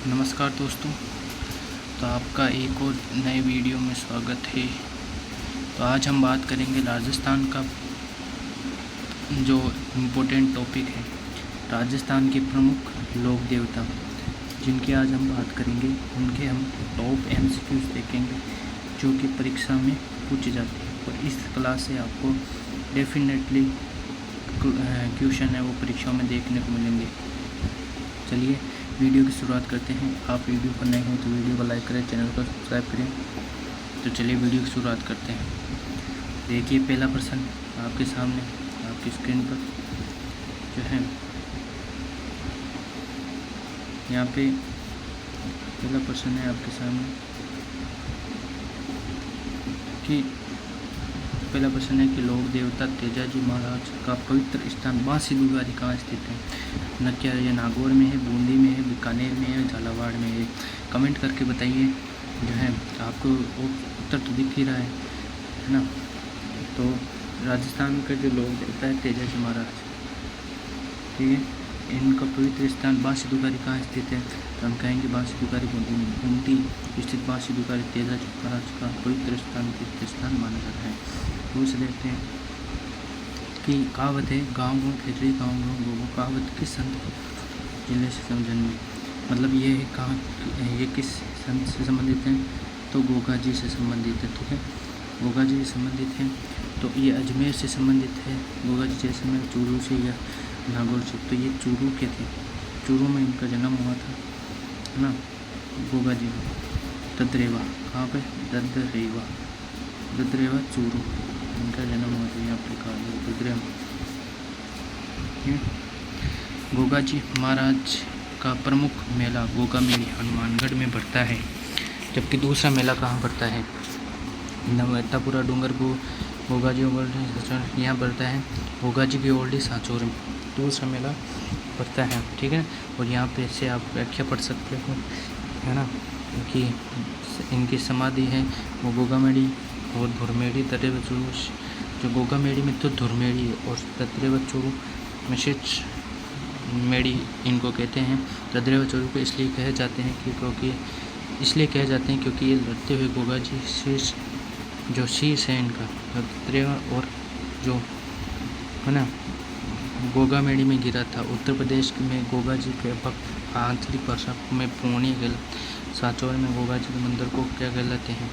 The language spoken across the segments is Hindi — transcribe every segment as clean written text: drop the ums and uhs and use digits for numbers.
नमस्कार दोस्तों। तो आपका एक और नए वीडियो में स्वागत है। तो आज हम बात करेंगे राजस्थान का जो इम्पोर्टेंट टॉपिक है, राजस्थान के प्रमुख लोक देवता जिनकी आज हम बात करेंगे। उनके हम टॉप एमसीक्यूज देखेंगे जो कि परीक्षा में पूछे जाते हैं और इस क्लास से आपको डेफिनेटली क्वेश्चन है वो परीक्षाओं में देखने को मिलेंगे। चलिए वीडियो की शुरुआत करते हैं। आप वीडियो पर नए हो तो वीडियो को लाइक करें, चैनल को सब्सक्राइब करें। तो चलिए वीडियो की शुरुआत करते हैं। देखिए पहला प्रश्न आपके सामने आपकी स्क्रीन पर जो है, यहाँ पे पहला प्रश्न है आपके सामने कि पहला प्रश्न है कि लोक देवता तेजाजी महाराज का पवित्र स्थान बांसी दुगारी कहाँ स्थित है? न क्या ये नागौर में है, बूंदी में है, बीकानेर में है, झालावाड़ में है? कमेंट करके बताइए। जो है आपको उत्तर तो दिख ही रहा है ना। तो राजस्थान का जो लोक देवता है तेजाजी महाराज, ठीक है। इनका पवित्र स्थान बांसी दुगारी कहाँ स्थित है? तो हम कहेंगे बांसी दुगारी बूंदी में। बूंदी स्थित बांसी दुगारी तेजाजी महाराज का पवित्र स्थान तीर्थ स्थान माना जाता है। दूसरे देखते हैं कि कहावत है गाँव गाँव खिचड़ी गाँव गाँव गोगो, कहावत किस संत जिले से समझन में, मतलब ये है कहाँ, ये किस संत से संबंधित है? तो गोगा जी से संबंधित है, ठीक है। गोगा जी से संबंधित है तो ये अजमेर से संबंधित है। गोगा जी जैसे में चूरू से या नागौर से, तो ये चूरू के थे, चूरू में इनका जन्म हुआ था, है ना। गोगा जी ददरेवा, कहाँ पे? ददरेवा चूरू इनका जन्म हुआ था। यहाँ पे कहा ददरेवा। गोगा जी महाराज का प्रमुख मेला गोगा मेली हनुमानगढ़ में बढ़ता है, जबकि दूसरा मेला कहाँ बढ़ता है? नवतापुरा डूंगर को गोगा जी यहाँ बढ़ता है। गोगा जी की ओल्डी सांचौर में दूसरा मेला बढ़ता है, ठीक है। और यहाँ पे से आप व्याख्या पढ़ सकते हो, है ना, कि इनकी समाधि है वो गोगामेड़ी और धुरमेड़ी दर्रे चूरू। जो गोगामेड़ी में तो धुरमेड़ी और दर्रे चूरू में शेष मेड़ी इनको कहते हैं। दर्रे चूरू को इसलिए कहे जाते हैं क्योंकि ये लड़ते हुए गोगा जी शीश, जो शीश है इनका दर्रे और जो है ना गोगामेड़ी में गिरा था। उत्तर प्रदेश में गोगा जी के भक्त आंचलिक भाषा में पूर्णिया गल, सांचौर में गोगा जी के मंदिर को क्या कहलाते हैं?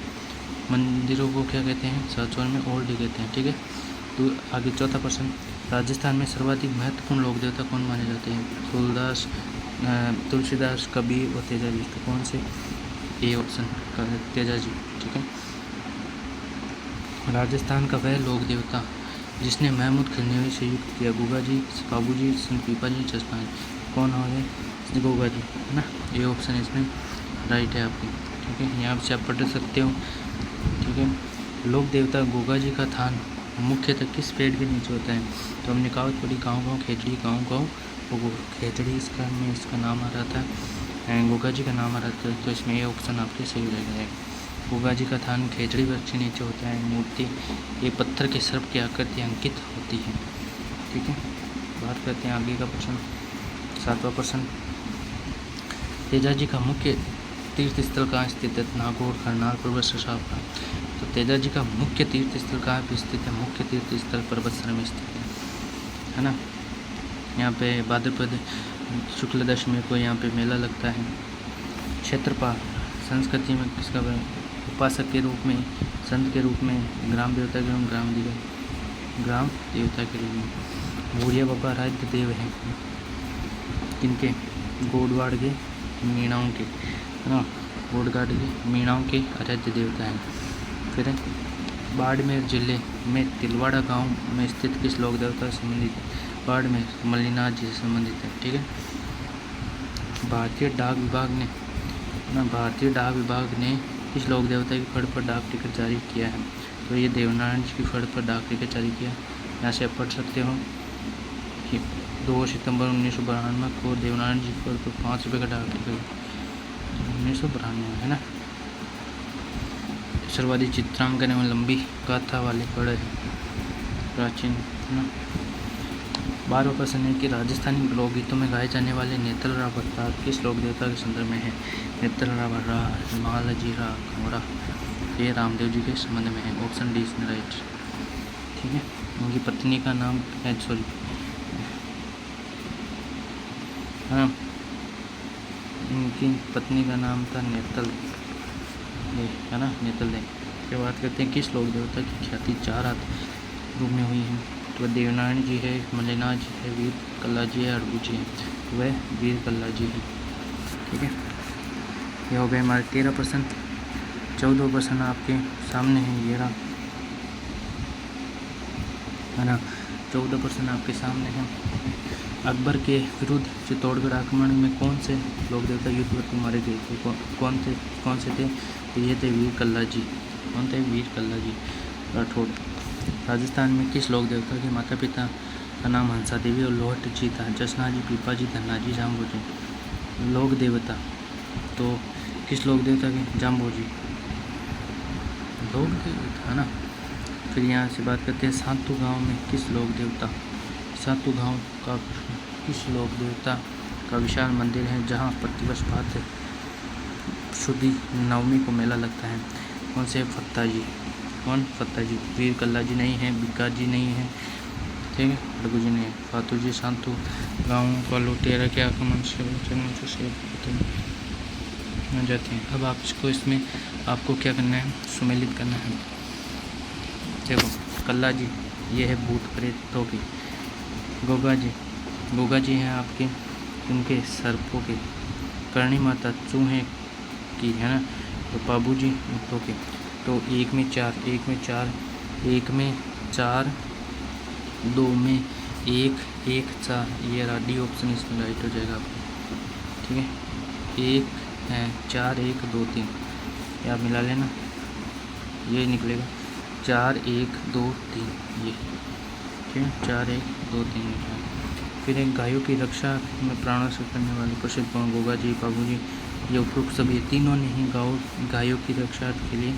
मंदिरों को क्या कहते हैं? सांचौर में ओल्डी कहते हैं, ठीक है। तो आगे चौथा प्रश्न, राजस्थान में सर्वाधिक महत्वपूर्ण लोक देवता कौन माने जाते हैं? तुलसीदास, कबीर और तेजाजी। तो कौन से? ए ऑप्शन का तेजाजी, ठीक है। राजस्थान का वह लोक देवता जिसने महमूद खिलनेवी से युक्त किया, गोगा जी, बाबू जी, संत पीपाजी, जसपाल। कौन हो गए? गोगा जी, है ना। ये ऑप्शन इसमें राइट है आपकी, ठीक है। यहाँ से आप पढ़ सकते हो, ठीक है। लोक देवता गोगा जी का थान मुख्यतः किस पेड़ के नीचे होता है? तो हमने कहावत पढ़ी गाँव गाँव खिचड़ी गाँव गाँव गोगो। खिचड़ी इसका नाम आ रहा था, गोगा जी का नाम आ रहा था, तो इसमें ये ऑप्शन आपके सही हो जाएगा। गोगा जी का थान खेजड़ी वृक्ष के नीचे होता है। मूर्ति एक पत्थर के सर्प की आकृति अंकित होती है, ठीक है। बात करते हैं आगे का प्रश्न, सातवां प्रश्न, तेजाजी का मुख्य तीर्थ स्थल कहाँ स्थित है? नागौर, करनाल, पर्वत ससापा। तो तेजाजी का मुख्य तीर्थ स्थल कहाँ पे स्थित है? मुख्य तीर्थ स्थल पर्वतसर में स्थित है ना। यहाँ पे भाद्रपद शुक्ल दशमी को यहाँ पे मेला लगता है। क्षेत्रपाल संस्कृति में किसका उपासक के रूप में, संत के रूप में, ग्राम देवता के रूप में, ग्राम देवता के रूप में। भूरिया बाबा आराध्य देव हैं किनके? गोडवाड़ के मीणाओं के, है ना। गोडवाड़ के मीणाओं के आराध्य देवता हैं। फिर बाड़मेर जिले में तिलवाड़ा गांव में स्थित किस लोक देवता से संबंधित है? बाड़मेर मल्लीनाथ जी से संबंधित है, ठीक है। भारतीय डाक विभाग ने किस लोक देवता की फड़ पर डाक टिकट जारी किया है? तो ये देवनारायण जी की फड़ पर डाक टिकट जारी किया। यहाँ से आप पढ़ सकते हो कि 2 सितंबर 1992 को देवनारायण जी की फड़ पर 5 रुपये का डाक टिकट, 1992, है ना। सर्वाधिक चित्रांकन एवं लंबी गाथा वाले फड़ प्राचीन, है ना। 12वां प्रश्न है कि राजस्थानी लोकगीतों में गाए जाने वाले नेतलरा भट्टा किस लोक देवता के संदर्भ में है। नेतलरा भट्टा हिमालय घोड़ा, ये रामदेव जी के संबंध में है। Option D is right. ठीक है, उनकी पत्नी का नाम है, सॉरी हाँ, उनकी पत्नी का नाम था नेतल दे, है ना, नेतल दे। फिर बात करते हैं किस लोक देवता की ख्याति 4 हाथ रूप में हुई है। तो देवनारायण जी है, मल्लिनाथ जी है, वीर कल्ला जी है, अड़बू जी है। तो वह वीर कल्ला जी है। ठीक है, ये हो गए हमारे 13 प्रश्न। 14 प्रश्न आपके सामने है, ये रहा, है ना। 14 प्रश्न आपके सामने हैं। अकबर के विरुद्ध चित्तौड़गढ़ आक्रमण में कौन से लोक देवता युद्ध करके मारे गए थे। कौन से थे। तो ये थे वीर कल्ला जी। कौन थे। वीर कल्ला जी राठौड़। राजस्थान में किस लोक देवता के माता पिता का नाम हंसा देवी और लोहट जी था। जसना जी, पीपा जी, धन्ना जी, जाम्बो जी। लोक देवता तो किस लोक देवता के। जाम्बो जी लोक देवता, है ना। फिर यहाँ से बात करते हैं सातू गांव में किस लोक देवता। सातू गांव का किस लोक देवता का विशाल मंदिर है जहाँ प्रतिवर्ष भाद्र शुद्धि नवमी को मेला लगता है। कौन से। फत्ता जी। कौन। फत्ता जी। वीर कल्ला जी नहीं है, बिक्का जी नहीं है, ठीक है, अड़गू जी नहीं है। फातू जी। शांतु गाँव का लुटेरा के आक्रमण से जाते हैं। अब आप इसको, इसमें आपको क्या करना है, सुमेलित करना है। देखो, कल्ला जी ये है भूत प्रेतों की। गोगा जी, गोगा जी हैं आपके उनके सर्पों के। करणी माता चूहे की, है ना। तो बाबू जी ऊँटों के। तो 1 में 4, 1 में 4, 1 में 4, 2 में 1, 1 4, ये रहा डी ऑप्शन इसमें राइट हो जाएगा आपको। ठीक है, 1 है 4 1 2 3, ये आप मिला लेना, ये निकलेगा 4 1 2 3 ये। ठीक है, 4 1 2 3 निकला। फिर एक गायों की रक्षा में प्राणों से करने वाले प्रसिद्ध कौन। गोगा जी, बाबू जी, ये उपरोक्त सभी तीनों ने ही गायों की रक्षा के लिए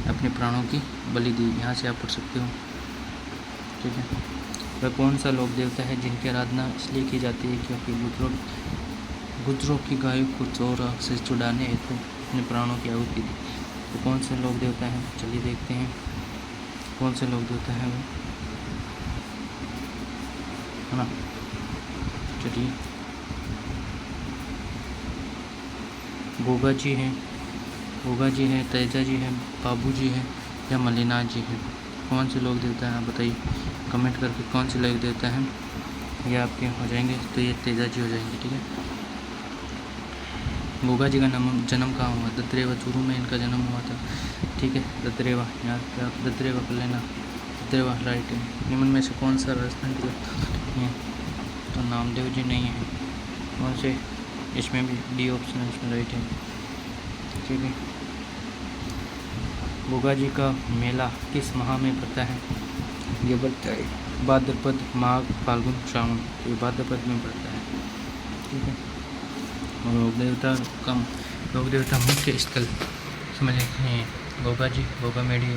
अपने प्राणों की बलि दी। यहाँ से आप पढ़ सकते हो। ठीक है, वह कौन सा लोक देवता है जिनकी आराधना इसलिए की जाती है क्योंकि गुजरों की गायों को चोरा से छुड़ाने हेतु अपने प्राणों की आहुति दी। तो कौन से लोक देवता है, चलिए देखते हैं कौन से लोक देवता है वो, है ना। चलिए, गोगा जी हैं, गोगा जी हैं, तेजा जी हैं, बाबू जी हैं या मल्लिनाथ जी हैं। कौन से लोक देवता हैं आप बताइए कमेंट करके, कौन से लोक देवता हैं ये आपके हो जाएंगे। तो ये तेजा जी हो जाएंगे। ठीक है, गोगा जी का जन्म कहाँ हुआ। दत्तरेवा, चूरू में इनका जन्म हुआ था। ठीक है, दत्तरेवा, यहाँ पे आप दत्तरेवा कर लेना। दत्तरेवा राइट है। निम्न में से कौन सा राजस्थान के है। तो नामदेव जी नहीं है। कौन से, इसमें भी डी ऑप्शन है इसमें राइट है। ठीक है, गोगा जी का मेला किस माह में पड़ता है। ये पड़ता है भाद्रपद, माघ, फाल्गुन, श्रावण। ये भाद्रपद में पड़ता है। ठीक है, और लोक देवता मुख्य स्थल समझ लेते हैं। गोगा जी, गोगा मेढ़ी,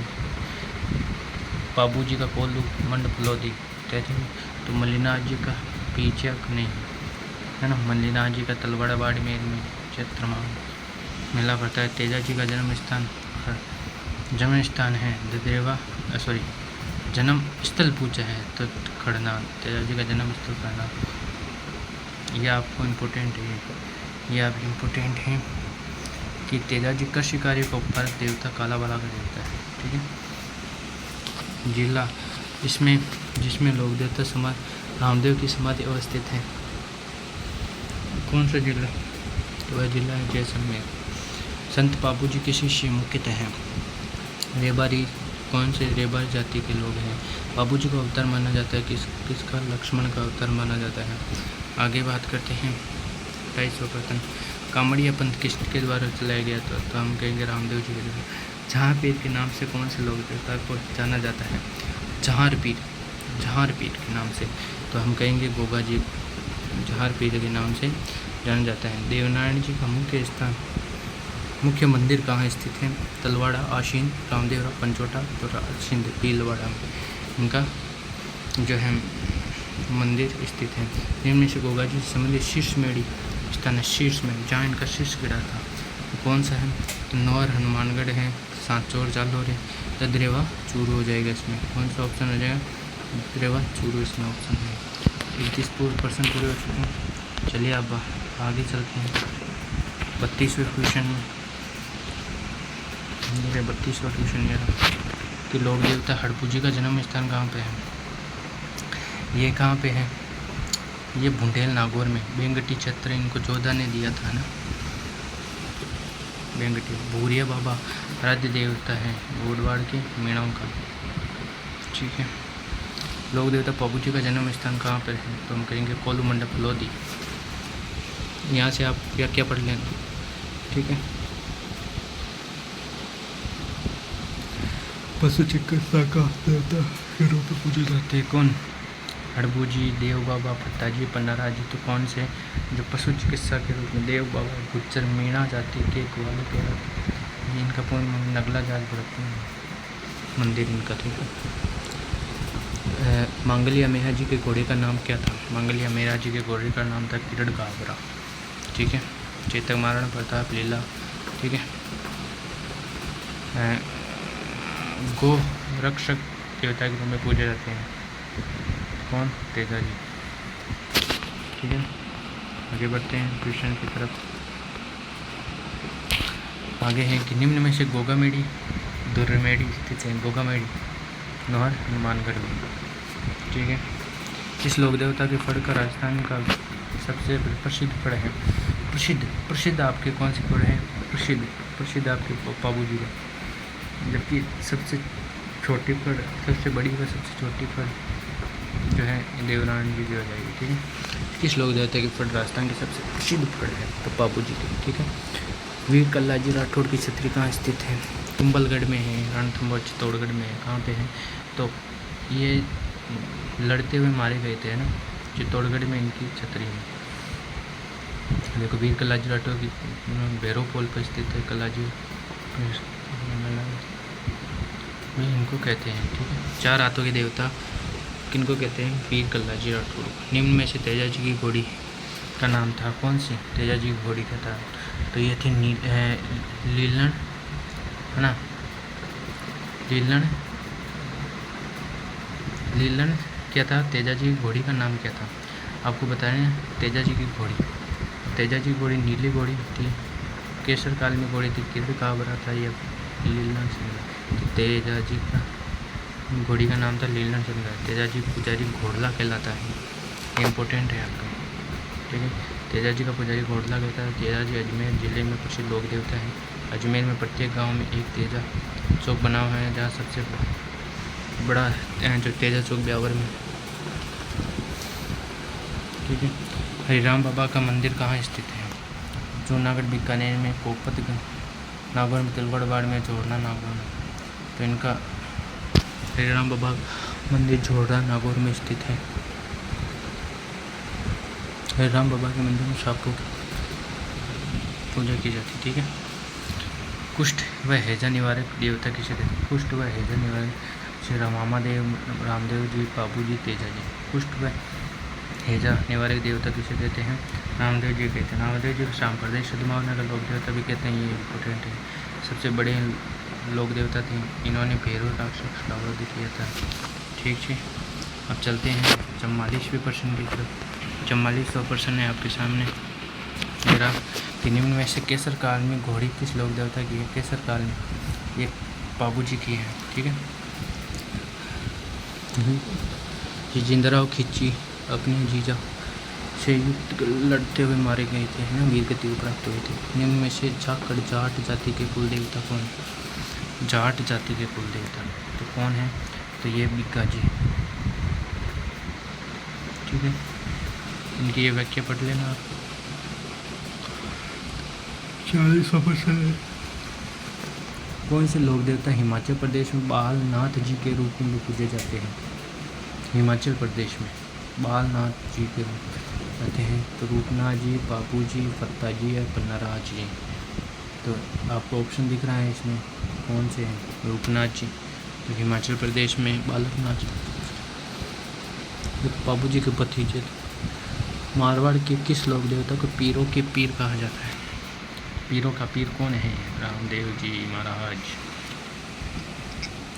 बाबू जी का कोल्लू, मंडप लोधी, तो मल्लिनाथ जी का पीचक नहीं, है ना। मल्लिनाथ जी का तलवाड़ा बाड़मेर में चैत्र माह मेला पड़ता है। तेजा जी का जन्म स्थान है ददेवा, सॉरी जन्म स्थल पूछा है तो खड़नाथ। तेजा जी का जन्म स्थल खड़नाथ। ये आपको इम्पोर्टेंट है, ये आप इम्पोर्टेंट है कि तेजा जी कृषि कार्य का उपकारक देवता कालाबाला का देवता है। ठीक है, जिला जिसमें लोक देवता समाधि रामदेव की समाधि अवस्थित है। कौन सा जिला। तो वह जिला है जैसलमेर। संत बाबू जी के शिष्य मुख्यतः हैं रेबारी। कौन से रेबारी जाति के लोग हैं। बाबू जी का अवतार माना जाता है किसका। लक्ष्मण का अवतार माना जाता है। आगे बात करते हैं 250 प्रश्न। कामड़िया पंथ किसके द्वारा चलाया गया था। तो हम कहेंगे रामदेव जी के द्वारा। जहाँ पीर के नाम से कौन से लोक देवता को जाना जाता है। जहार पीर के नाम से। तो हम कहेंगे गोगा जी जहार पीर के नाम से जाना जाता है। देवनारायण जी का मुख्य मंदिर कहाँ स्थित है। तलवाड़ा, आशीन, रामदेवरा, पंचोटा, तो सिंध भीलवाड़ा में इनका जो है मंदिर स्थित है। निम्न में से गोगा जी से संबंधित शीर्ष मेड़ी स्थान है शीर्ष में जहाँ इनका शीर्ष गिरा था तो कौन सा है? तो नौर हनुमानगढ़ है, सांचौर जालोर है, ददरेवा चूरू हो जाएगा। इसमें कौन सा ऑप्शन हो जाएगा? ददरेवा चूरू इसमें ऑप्शन है। 31% पूरे हो चुके हैं। चलिए अब आगे चलते हैं 32वें क्वेश्चन में। मेरे 32वां क्वेश्चन ये रहा कि लोक देवता हड़पू जी का जन्म स्थान कहाँ पे है? ये कहाँ पे है? ये बुंदेल नागौर में बेंगटी छत्र इनको जोधा ने दिया था ना। बेंगटी भूरिया बाबा आराध्य देवता है गोडवाड़ के मेड़ों का। ठीक है। लोक देवता पाबू जी का जन्म स्थान कहाँ पर है? तो हम कहेंगे कोलू मंडप लोधी। यहाँ से आप क्या पढ़ लेना। ठीक है। पशु चिकित्सा का देवता के रूप में पूजे जाते हैं कौन? हड़बू जी, देव बाबा, फत्ता जी, पन्नारा जी। तो कौन से जो पशु चिकित्सा के रूप में देव बाबा गुज्जर मीणा जाति के ग्वाल के इनका पूर्ण नगला जात बढ़ते हैं मंदिर इनका। ठीक है। मांगलिया मेहरा जी के घोड़े का नाम क्या था? मांगलिया मेहरा जी के घोड़े का नाम था किरण गावरा। ठीक है। चेतक महाराणा प्रताप लीला। ठीक है। गो रक्षक देवता के रूप में पूजे जाते हैं कौन? तेजा जी। ठीक है। आगे बढ़ते हैं क्वेश्चन की तरफ। आगे है कि निम्न में से गोगामेड़ी दुर्मेड़ी स्थित है। गोगामेड़ी नौहर हनुमानगढ़ में। ठीक है। इस लोक देवता के फड़ का राजस्थान का सबसे प्रसिद्ध फड़ है। प्रसिद्ध आपके कौन से फड़ हैं? प्रसिद्ध आपके पाबू जी का। जबकि सबसे छोटी फड़, सबसे बड़ी व सबसे छोटी फड़ जो है देवरानी जी की हो जाएगी। ठीक है। किस लोक देवता की फड़ राजस्थान की सबसे प्रसिद्ध फड़ है? तो पापू जी की। ठीक है। वीर कल्लाजी राठौड़ की छतरी कहाँ स्थित है? कुंभलगढ़ में है, रणथंभौर चित्तौड़गढ़ में है। कहाँ पे है? तो ये लड़ते हुए मारे गए थे ना, चित्तौड़गढ़ में इनकी छतरी है। देखो वीर कल्लाजी राठौड़ की भैरव पोल पर स्थित है कल्लाजी, इनको कहते हैं। ठीक है। 4 हाथों के देवता किनको कहते हैं? वीर कल्लाजी राठौड़। निम्न में से तेजा जी की घोड़ी का नाम था कौन सी? तेजा जी की घोड़ी का था तो ये थी लीलन है ना। लीलन क्या था? तेजा जी की घोड़ी का नाम क्या था? आपको बता रहे हैं तेजा जी की घोड़ी नीली घोड़ी थी, केसर काल में घोड़ी थी, किर्द काबरा था, ये लीलन सिंह। तेजा जी का घोड़ी का नाम था लीलन सिंह। तेजा जी पुजारी घोड़ला कहलाता है। इम्पोर्टेंट है आपका। ठीक है। तेजा जी का पुजारी घोड़ला कहता है। तेजा जी अजमेर जिले में प्रसिद्ध लोक देवता है। अजमेर में प्रत्येक गांव में एक तेजा चौक बना हुआ है जहाँ सबसे बड़ा जो तेजा चौक ब्यावर में। ठीक है। हरिराम बाबा का मंदिर कहाँ स्थित है? जूनागढ़, बीकानेर में, पोपतगंज नागौर में, तिलगढ़वाड़ में, जोड़ना नागौर में। तो इनका हरिराम बाबा मंदिर जोड़ा नागौर में स्थित है। हरिराम बाबा के मंदिर में शाकों की पूजा की जाती है। ठीक है। कुष्ठ व हैजा निवारक देवता किसे कहते हैं? कुष्ठ व हैजा निवारक श्री रामादेव, रामदेव जी, बाबू जी, तेजा जी। कुष्ठ व हैजा निवारक देवता किसे कहते हैं? रामदेव जी कहते हैं। रामदेव जी को शाम प्रदेश सदमावना का लोक देवता भी कहते हैं। ये इम्पोर्टेंट है। सबसे बड़े लोक देवता थे। इन्होंने भैरव राक्षस का वध किया था। ठीक है। अब चलते हैं 44वें प्रश्न की तरफ। 44वां प्रश्न है आपके सामने मेरा कि निम्न में से केसर काल में घोड़ी किस लोक देवता की है? केसर काल में ये बाबू जी की है। ठीक है। जिंदराव खिच्ची अपने जीजा से युद्ध लड़ते हुए मारे गए थे ना, वीर गति प्राप्त हुए थे। निम्न में से जाट जाति के कुल देवता कौन? जाट जाति के कुल देवता तो कौन है? तो ये बिक्का जी। ठीक है। इनकी ये व्याख्या पढ़ लेना आप। 40वां प्रश्न है कौन से लोक देवता हिमाचल प्रदेश में बालनाथ जी के रूप में पूजे जाते हैं? हिमाचल प्रदेश में बालनाथ जी के रूप कहते हैं तो रूपनाथ जी, बापू जी, फत्ता जी और पन्नाराज जी। तो आपको ऑप्शन दिख रहा है इसमें कौन से हैं? रूपनाथ जी। तो हिमाचल प्रदेश में बालकनाथ बाबू जी के भतीजे थे। मारवाड़ के किस लोक देवता को पीरों के पीर कहा जाता है? पीरों का पीर कौन है? रामदेव जी महाराज।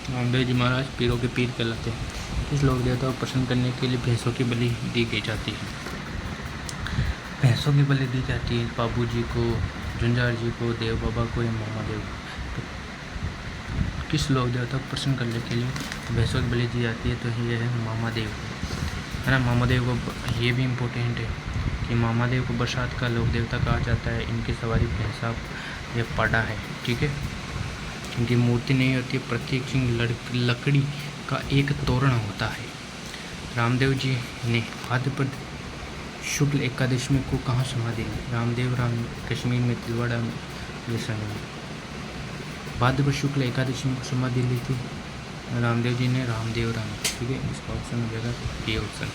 रामदेव जी महाराज पीरों के पीर कहलाते हैं। किस लोक देवता को प्रसन्न करने के लिए भैंसों की बलि दी गई जाती है? भैंसों की बलि दी जाती है बाबू जी को, झुंझार जी को, देव बाबा को या महादेव को। तो किस लोक देवता को प्रसन्न करने के लिए भैंसों की बलि दी जाती है? तो ये है महादेव को, है ना। महादेव को ये भी इम्पोर्टेंट है कि महादेव को बरसात का लोक देवता कहा जाता है। इनकी सवारी भैंसा या पाड़ा है, ठीक है। इनकी मूर्ति नहीं होती, प्रत्येक सिंह लकड़ी का एक तोरण होता है। रामदेव जी ने भाद्रपद शुक्ल एकादशी में को कहाँ समाधि ली? रामदेव कश्मीर में तिलवाड़ा में भाद्रपद शुक्ल एकादशी में समाधि ली थी रामदेव जी ने रामदेव राम, ठीक है। इसका ऑप्शन हो जाएगा ए ऑप्शन,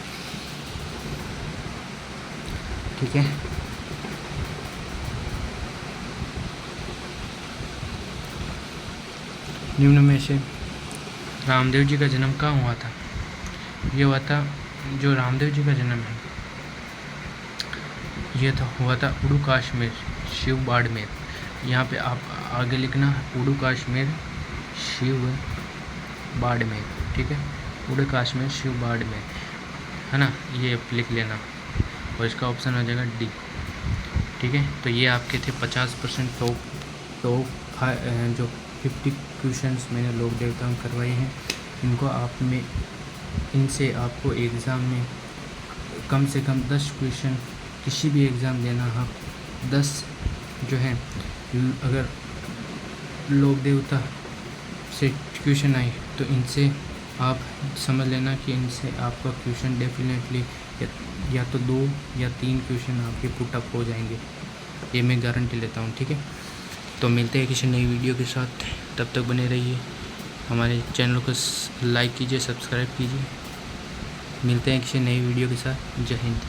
ठीक है। निम्न में से रामदेव जी का जन्म कहाँ हुआ था? ये हुआ था, जो रामदेव जी का जन्म है ये तो हुआ था उड़ू कश्मीर शिव बाड़मेर। यहाँ पे आप आगे लिखना उड़ू कश्मीर शिव बाड़मेर, ठीक है। उड़ू कश्मीर शिव बाड़मेर, है ना, ये लिख लेना और इसका ऑप्शन हो जाएगा डी, ठीक है। तो ये आपके थे 50% टॉप जो 50 क्वेश्चंस मैंने लोक देवताओं करवाए हैं। इनको आप में इनसे आपको एग्ज़ाम में कम से कम 10 क्वेश्चन, किसी भी एग्ज़ाम देना आप 10 जो है, अगर लोक देवता से क्वेश्चन आए तो इनसे आप समझ लेना कि इनसे आपका क्वेश्चन डेफिनेटली या तो 2 या 3 क्वेश्चन आपके पुट अप हो जाएंगे, ये मैं गारंटी लेता हूँ, ठीक है। तो मिलते हैं किसी नई वीडियो के साथ, तब तक बने रहिए। हमारे चैनल को लाइक कीजिए, सब्सक्राइब कीजिए। मिलते हैं किसी नई वीडियो के साथ। जय हिंद।